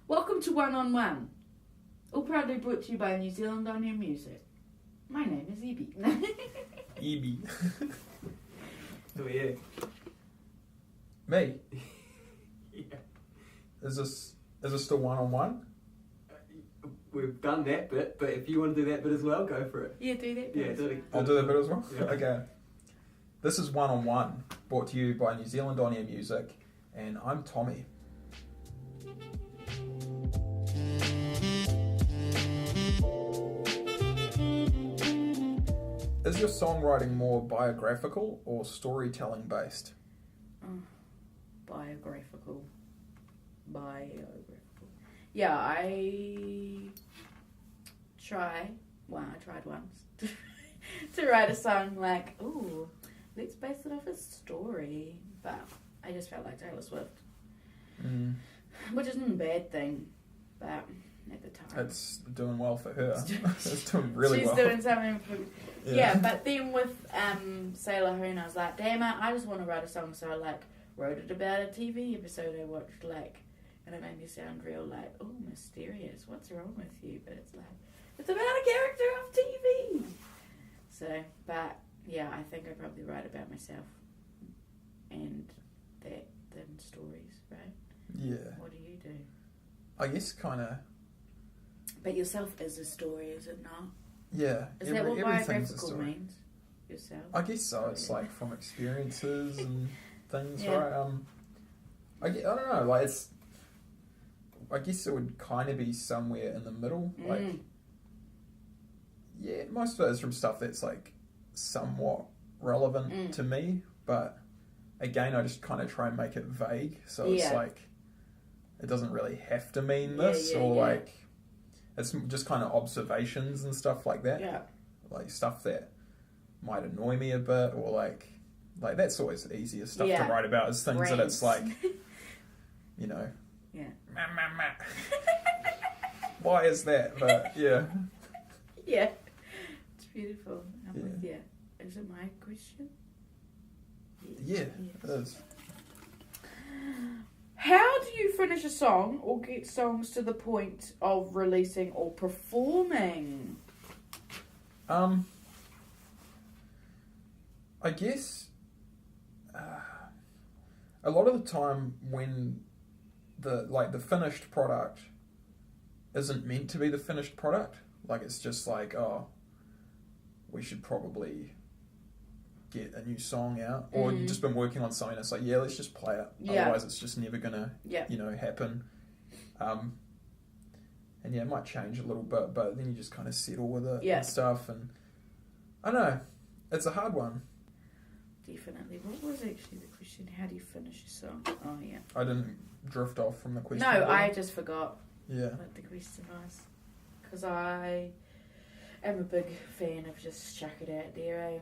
Welcome to One on One. All proudly brought to you by New Zealand On Air Music. My name is Evie. Evie. Oh yeah. Me? Yeah. Is this still one-on-one? We've done that bit, but if you want to do that bit as well, go for it. Yeah, do that. Yeah, do it. I'll do that bit as well? Yeah. Okay. This is one-on-one, brought to you by New Zealand On Air Music, and I'm Tommy. Is your songwriting more biographical or storytelling based? Biographical. Yeah, I tried once to write a song like, ooh, let's base it off a story. But I just felt like Taylor Swift. Which isn't a bad thing, but at the time. It's doing well for her. It's doing really well. She's doing something for... Yeah, but then with Sailor Moon, I was like, damn it, I just want to write a song. So I wrote it about a TV episode I watched, and it made me sound real oh, mysterious. What's wrong with you? But it's it's about a character of TV. So, but yeah, I think I probably write about myself and that than stories, right? Yeah. What do you do? I guess kind of. But yourself is a story, is it not? Yeah. Is that what everything's a biographical story. means? Yourself? I guess so. It's from experiences and things, Yeah. right? I don't know. It's. I guess it would kind of be somewhere in the middle. Yeah, most of it is from stuff that's somewhat relevant to me, but again, I just kind of try and make it vague, so it's it doesn't really have to mean this, it's just kind of observations and stuff like that. Yeah. Stuff that might annoy me a bit, or that's always the easiest stuff to write about, is things that it's you know. Yeah. Why is that? But yeah. Yeah. It's beautiful. I'm with you. Is it my question? Yes. It is. How do you finish a song or get songs to the point of releasing or performing? I guess a lot of the time when the finished product isn't meant to be the finished product, it's just we should probably get a new song out, or you've just been working on something, it's let's just play it, otherwise it's just never gonna happen, and it might change a little bit, but then you just kind of settle with it and stuff, and I don't know, it's a hard one. Definitely. What was actually the question? How do you finish a song? Oh yeah, I didn't drift off from the question. No, I just forgot what the question was, because I am a big fan of just chuck it out there,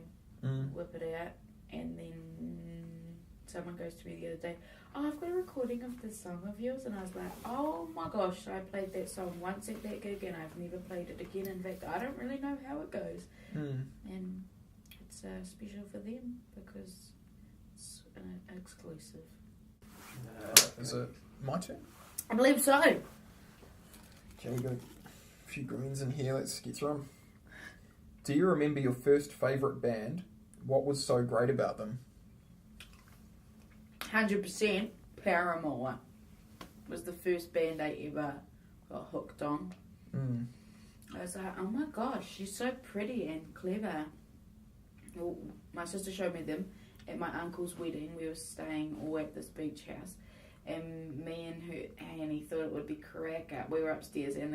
whip it out, and then someone goes to me the other day, oh, I've got a recording of this song of yours, and I was like, oh my gosh, I played that song once at that gig and I've never played it again. In fact, I don't really know how it goes, and it's special for them because it's an exclusive. Is it my turn? I believe so. Okay, we've got a few greens in here, let's get through them. Do you remember your first favourite band? What was so great about them? 100% Paramore was the first band I ever got hooked on. I was like, oh my gosh, she's so pretty and clever. Well, my sister showed me them at my uncle's wedding. We were staying all at this beach house, and me and her, Annie, thought it would be cracker. We were upstairs and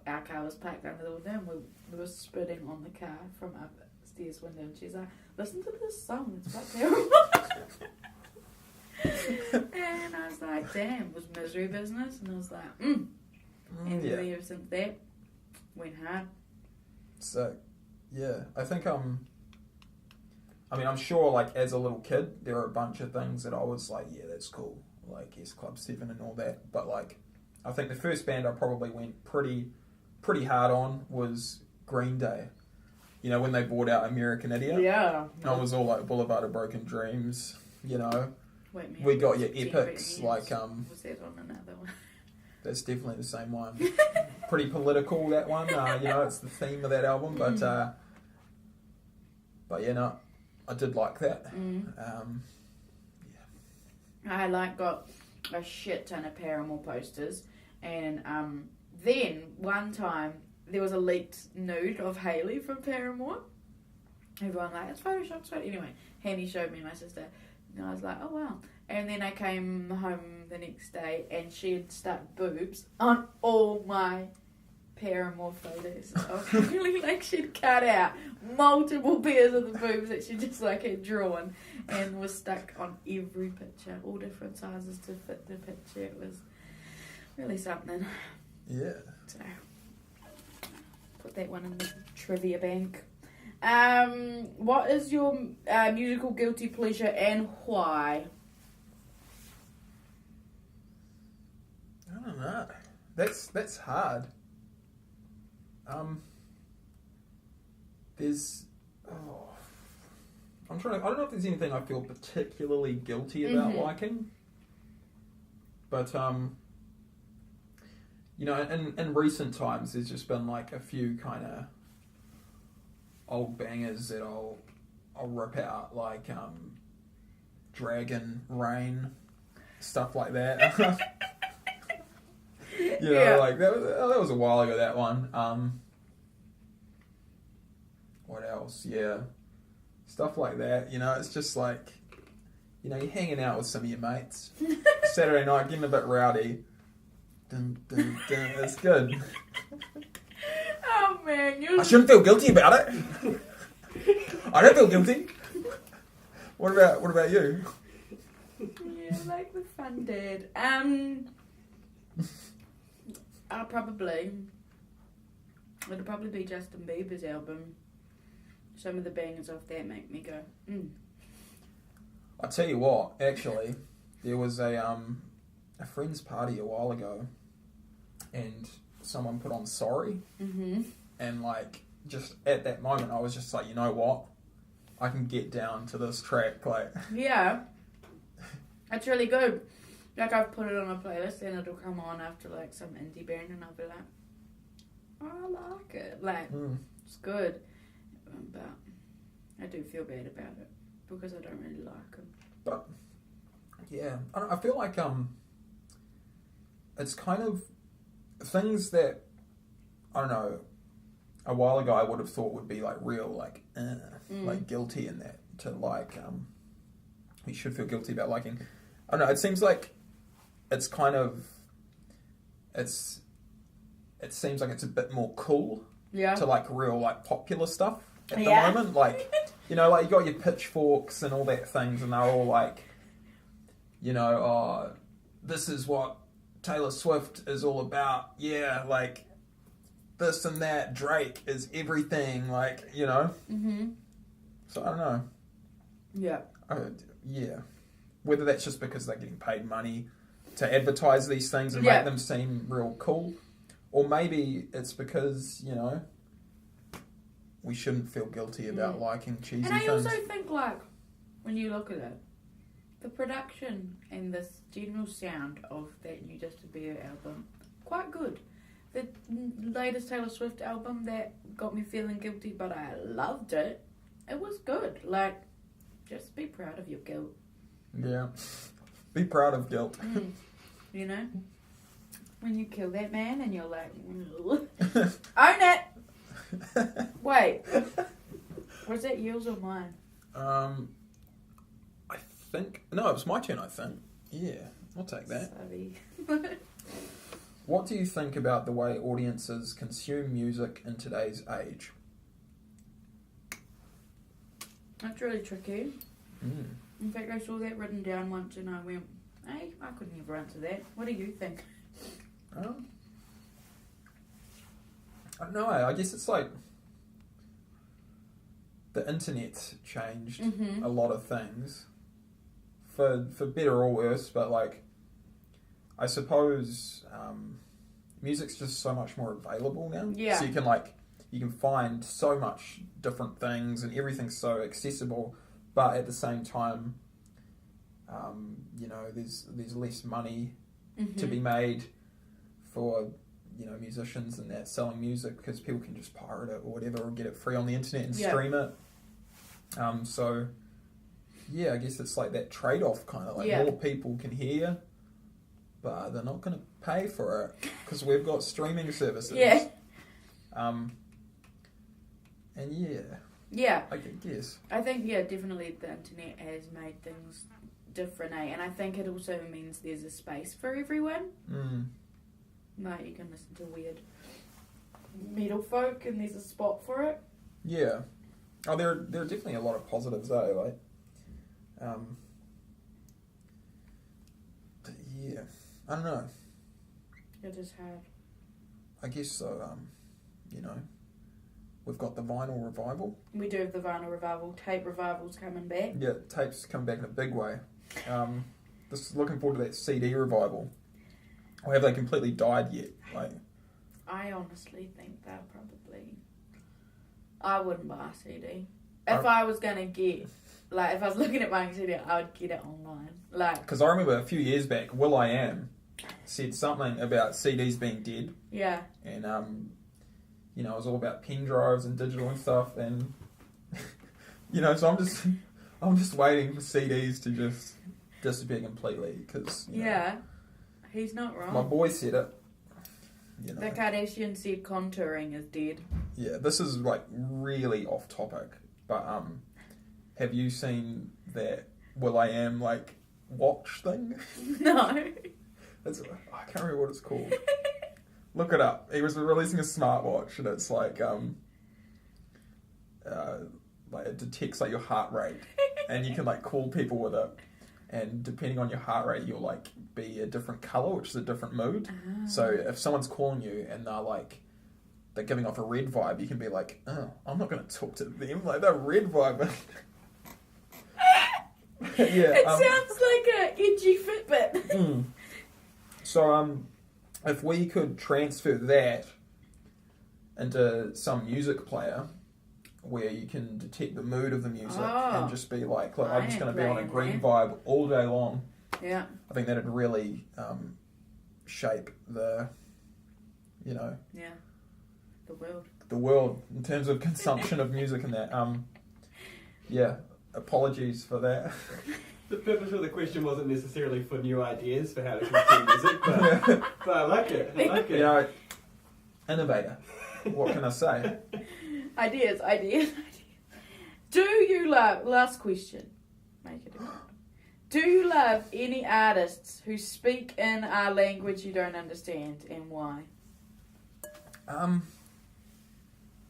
our car was parked under the window, and we were spitting on the car from upstairs window, and she's like, listen to this song, it's quite terrible. And I was like, damn, it was Misery Business, and I was like, and really ever since that, went hard. So, yeah, I think I'm sure, as a little kid, there are a bunch of things that I was like, yeah, that's cool, S Club 7 and all that, but, I think the first band I probably went pretty hard on was Green Day. You know, when they bought out American Idiot? Yeah. I was all Boulevard of Broken Dreams, you know. Wait, we got your epics, Was that on another one? That's definitely the same one. Pretty political, that one. It's the theme of that album, but yeah, no, I did like that. I got a shit ton of Paramore posters, and then one time there was a leaked nude of Hayley from Paramore. Everyone it's Photoshop. Anyway, Hanny showed me, my sister, and I was like, oh wow. And then I came home the next day, and she had stuck boobs on all my Paramore photos. I was really she'd cut out multiple pairs of the boobs that she just had drawn, and was stuck on every picture, all different sizes to fit the picture. It was really something. Yeah. So, put that one in the trivia bank. What is your musical guilty pleasure and why? I don't know. That's hard. I don't know if there's anything I feel particularly guilty about liking, but in recent times there's just been a few kind of old bangers that I'll rip out, Dragon Rain, stuff like that. That was a while ago, that one. What else? Yeah. Stuff like that, it's just you're hanging out with some of your mates. Saturday night, getting a bit rowdy. Dun, dun, dun, it's good. Oh man, I shouldn't feel guilty about it. I don't feel guilty. What about you? Yeah, the fun dad. It'll probably be Justin Bieber's album. Some of the bangers off that make me go, I'll tell you what, actually, there was a friend's party a while ago, and someone put on Sorry, and just at that moment I was just you know what, I can get down to this track, Yeah, it's really good. I've put it on a playlist and it'll come on after some indie band, and I'll be like, oh, I like it, it's good. But I do feel bad about it because I don't really like them. But yeah, I feel like it's kind of things that I don't know. A while ago, I would have thought would be real, guilty in that you should feel guilty about liking. I don't know. It seems like it's kind of It seems like it's a bit more cool. Yeah. To real popular stuff. At the moment, you got your pitchforks and all that things, and they're all this is what Taylor Swift is all about. Yeah, this and that. Drake is everything. Mm-hmm. So I don't know. Yeah. Yeah. Whether that's just because they're getting paid money to advertise these things and make them seem real cool, or maybe it's because we shouldn't feel guilty about liking cheesy things. And I also think, when you look at it, the production and the general sound of that new Justin Bieber album, quite good. The latest Taylor Swift album that got me feeling guilty, but I loved it. It was good. Just be proud of your guilt. Yeah. Be proud of guilt. When you kill that man and you're own it! Wait, was that yours or mine? I think it was my turn. I think. Yeah, I'll take that. Sorry. What do you think about the way audiences consume music in today's age? That's really tricky. In fact, I saw that written down once and I went, hey, I could never answer that. What do you think? I don't know. I guess it's the internet changed a lot of things for better or worse, but I suppose music's just so much more available now. Yeah. So you can find so much different things and everything's so accessible, but at the same time, there's less money to be made for musicians and that selling music, because people can just pirate it or whatever, or get it free on the internet and stream it. So yeah, I guess it's like that trade-off kind of like more people can hear, but they're not going to pay for it because we've got streaming services. Yeah. And yeah, I guess. I think definitely the internet has made things different, and I think it also means there's a space for everyone. Like you can listen to weird metal folk, and there's a spot for it. Yeah. Oh, there are definitely a lot of positives though. Like, but yeah, I don't know. It is hard. I guess so. We've got the vinyl revival. We do have the vinyl revival. Tape revival's coming back. Yeah, tape's come back in a big way. Just looking forward to that CD revival. Or have they completely died yet? Like, I honestly think they'll probably... I wouldn't buy a CD. If I was going to get... Like, if I was looking at buying a CD, I would get it online. Like, because I remember a few years back, will.i.am said something about CDs being dead. Yeah. And, it was all about pen drives and digital and stuff. And, so I'm just waiting for CDs to just disappear completely. Because, he's not wrong. My boy said it. The Kardashian said contouring is dead. Yeah, this is like really off topic, but have you seen that will.i.am like watch thing? No. I can't remember what it's called. Look it up. He was releasing a smartwatch, and it's like it detects like your heart rate, and you can like call people with it. And depending on your heart rate, you'll like be a different colour, which is a different mood. So if someone's calling you and they're giving off a red vibe, you can be like, oh, I'm not going to talk to them. Like, they're red vibe. It sounds like an edgy Fitbit. So if we could transfer that into some music player where you can detect the mood of the music and just be like, look, I'm just going to be on a green vibe all day long. Yeah. I think that'd really shape the, the world. The world in terms of consumption of music and that. Apologies for that. The purpose of the question wasn't necessarily for new ideas for how to consume music, but I like it. Innovator. What can I say? Ideas. Do you love... Last question. Make it a good one. Do you love any artists who speak in a language you don't understand, and why?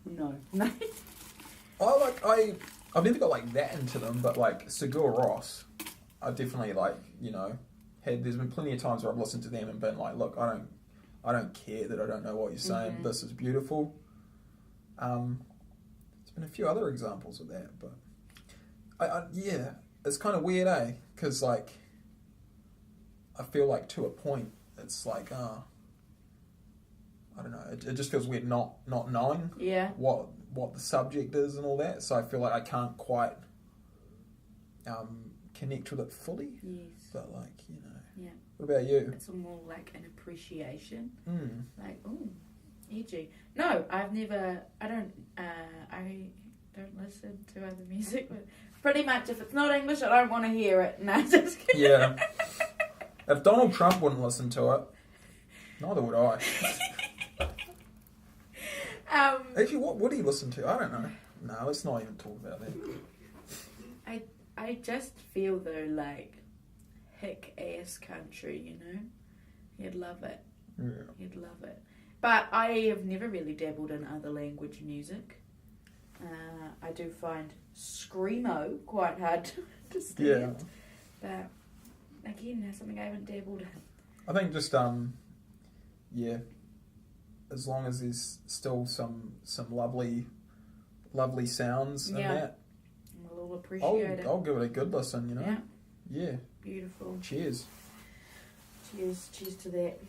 No. I've never got like that into them, but like Sigur Rós, I definitely there's been plenty of times where I've listened to them and been like, look, I don't care that I don't know what you're saying. Mm-hmm. This is beautiful. There's been a few other examples of that, but it's kind of weird, because like I feel like to a point it's like I don't know, it just feels weird not knowing what the subject is and all that, so I feel like I can't quite connect with it fully. Yes. But Yeah. What about you? It's more like an appreciation. Like, ooh, edgy. No, I don't listen to other music, but pretty much if it's not English, I don't want to hear it. No, just kidding. Yeah. If Donald Trump wouldn't listen to it, neither would I. Actually, what do you listen to? I don't know. No, let's not even talk about that. I just feel though like hick ass country, You'd love it. Yeah. You'd love it. But I have never really dabbled in other language music. I do find screamo quite hard to stand. Yeah. But again, that's something I haven't dabbled in. I think just as long as there's still some lovely sounds in that, we'll appreciate it. I'll give it a good listen, Yeah. Yeah. Beautiful. Cheers. Cheers to that.